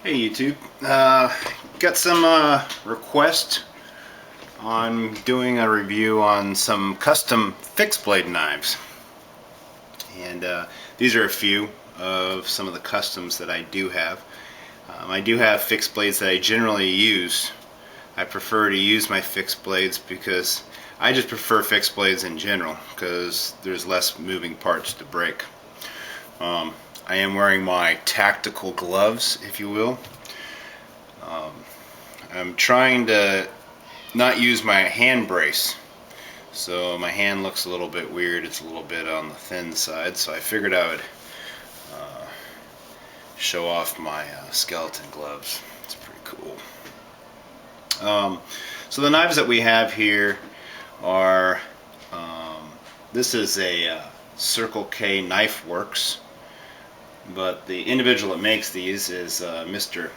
Hey YouTube, got some request on doing a review on some custom fixed blade knives, and these are a few of some of the customs that I do have. I do have fixed blades that I generally use. I prefer to use my fixed blades because I just prefer fixed blades in general because there's less moving parts to break. I am wearing my tactical gloves, if you will. I'm trying to not use my hand brace, so my hand looks a little bit weird. It's a little bit on the thin side, so I figured I would show off my skeleton gloves. It's pretty cool. So the knives that we have here are, this is a Circle K Knife Works, but the individual that makes these is Mr.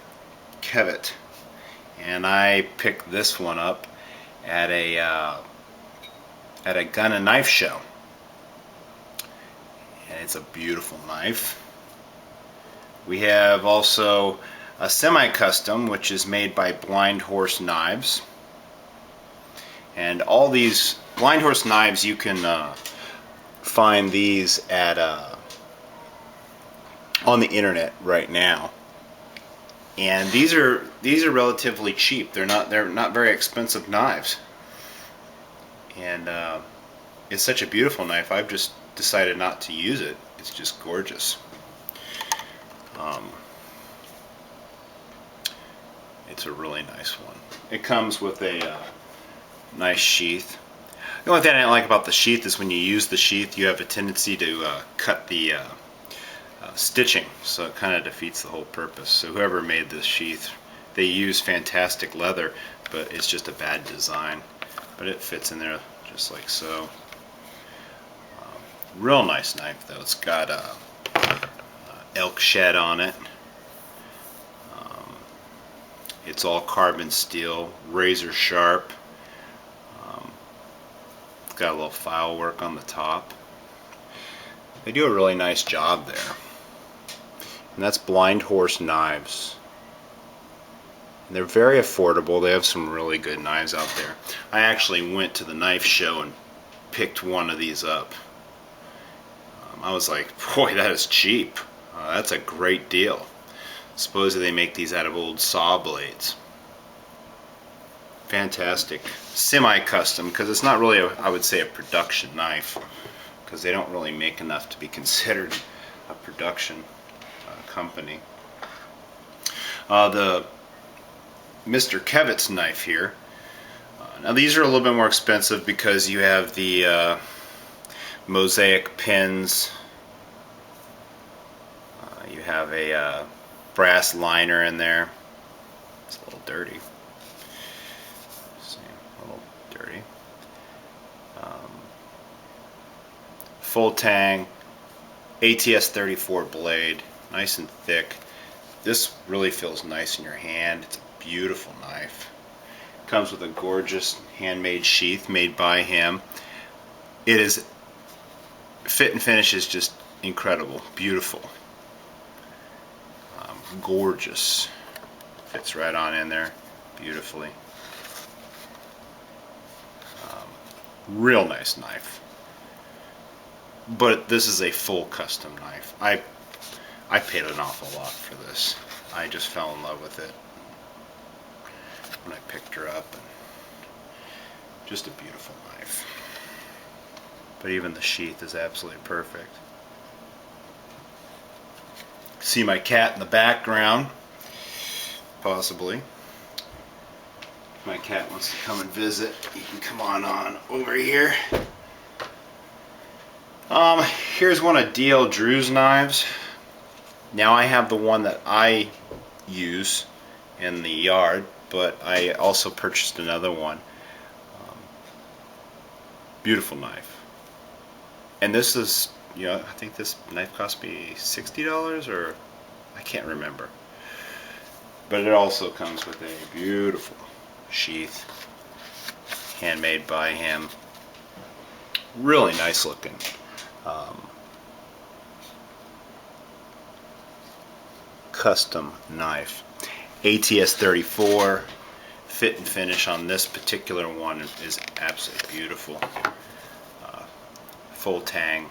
Kevitt, and I picked this one up at a gun and knife show, and it's a beautiful knife. We have also a semi-custom, which is made by Blind Horse Knives, and all these Blind Horse knives, you can find these at on the internet right now, and these are relatively cheap. They're not very expensive knives, and it's such a beautiful knife. I've just decided not to use it. It's just gorgeous. It's a really nice one. It comes with a nice sheath. The only thing I don't like about the sheath is when you use the sheath, you have a tendency to cut the stitching, so it kind of defeats the whole purpose. So whoever made this sheath, they use fantastic leather, but it's just a bad design. But it fits in there just like so. Real nice knife though. It's got a elk shed on it. It's all carbon steel, razor sharp. It's got a little file work on the top. They do a really nice job there. And that's Blind Horse Knives. And they're very affordable. They have some really good knives out there. I actually went to the knife show and picked one of these up. I was like, boy, that is cheap. That's a great deal. Supposedly they make these out of old saw blades. Fantastic. Semi-custom, because it's not really, I would say, a production knife, because they don't really make enough to be considered a production company. The Mr. Kevitt's knife here. Now these are a little bit more expensive because you have the mosaic pins. You have a brass liner in there. It's a little dirty. See, a little dirty. Full tang ATS 34 blade, nice and thick. This really feels nice in your hand. It's a beautiful knife. Comes with a gorgeous handmade sheath made by him. It is, fit and finish is just incredible, beautiful. Gorgeous. Fits right on in there beautifully. Real nice knife. But this is a full custom knife. I paid an awful lot for this. I just fell in love with it when I picked her up. And just a beautiful knife. But even the sheath is absolutely perfect. See my cat in the background, possibly. If my cat wants to come and visit, you can come on over here. Here's one of D.L. Drew's knives. Now I have the one that I use in the yard, but I also purchased another one. Beautiful knife. And this is, you know, I think this knife cost me $60, or I can't remember. But it also comes with a beautiful sheath, handmade by him. Really nice looking. Custom knife. ATS-34. Fit and finish on this particular one is absolutely beautiful. Full tang,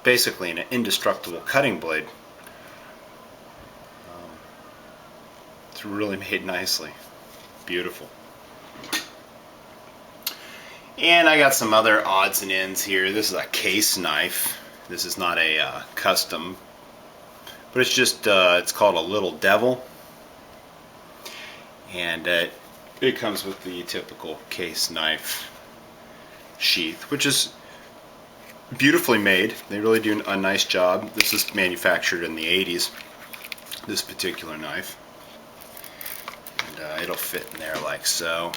basically an indestructible cutting blade. It's really made nicely. Beautiful. And I got some other odds and ends here. This is a case knife. This is not a custom, but it's just it's called a Little Devil, and it comes with the typical case knife sheath, which is beautifully made. They really do a nice job. This is manufactured in the 80s, this particular knife, and it'll fit in there like so.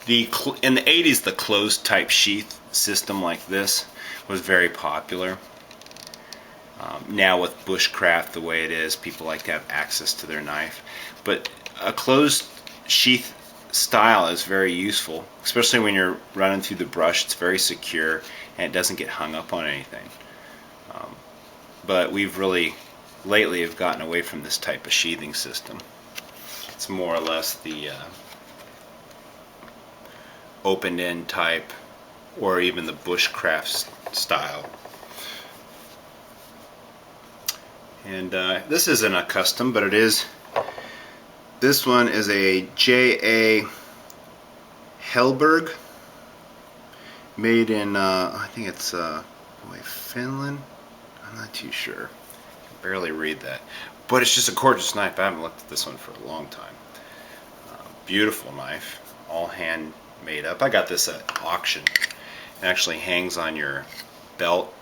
In the 80s, the closed type sheath system like this was very popular. Now with bushcraft the way it is, people like to have access to their knife, but a closed sheath style is very useful, especially when you're running through the brush. It's very secure and it doesn't get hung up on anything. But we've really lately have gotten away from this type of sheathing system. It's more or less the open end type, or even the bushcraft style. And this isn't a custom, but it is. This one is a J.A. Hellberg, made in I think it's Finland. I'm not too sure. I can barely read that, but it's just a gorgeous knife. I haven't looked at this one for a long time. Beautiful knife, all hand made up. I got this at auction. It actually hangs on your belt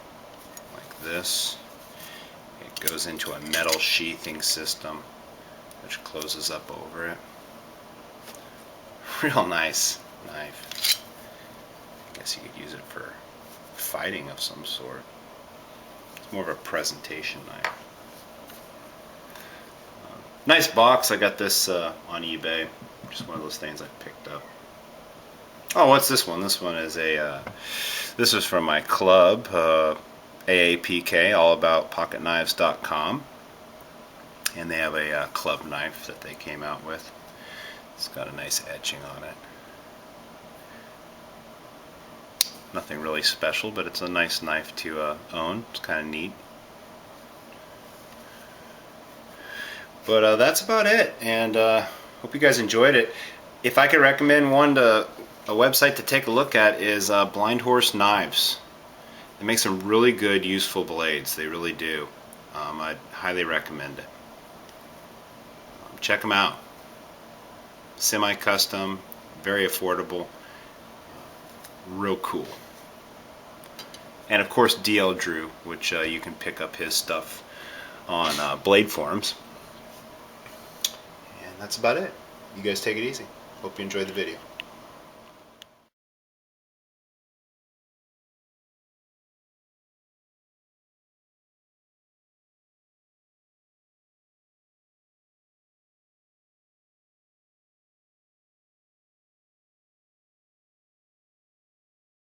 like this. It goes into a metal sheathing system which closes up over it. Real nice knife. I guess you could use it for fighting of some sort. It's more of a presentation knife. Nice box. I got this on eBay. Just one of those things I picked up. Oh, what's this one? This one is this is from my club, AAPK, allaboutpocketknives.com, and they have a club knife that they came out with. It's got a nice etching on it. Nothing really special, but it's a nice knife to own. It's kind of neat. But that's about it, and hope you guys enjoyed it. If I could recommend a website to take a look at is Blind Horse Knives. They make some really good, useful blades. They really do. I'd highly recommend it. Check them out. Semi-custom, very affordable, real cool. And of course DL Drew, which you can pick up his stuff on Blade Forums. And that's about it. You guys take it easy. Hope you enjoyed the video.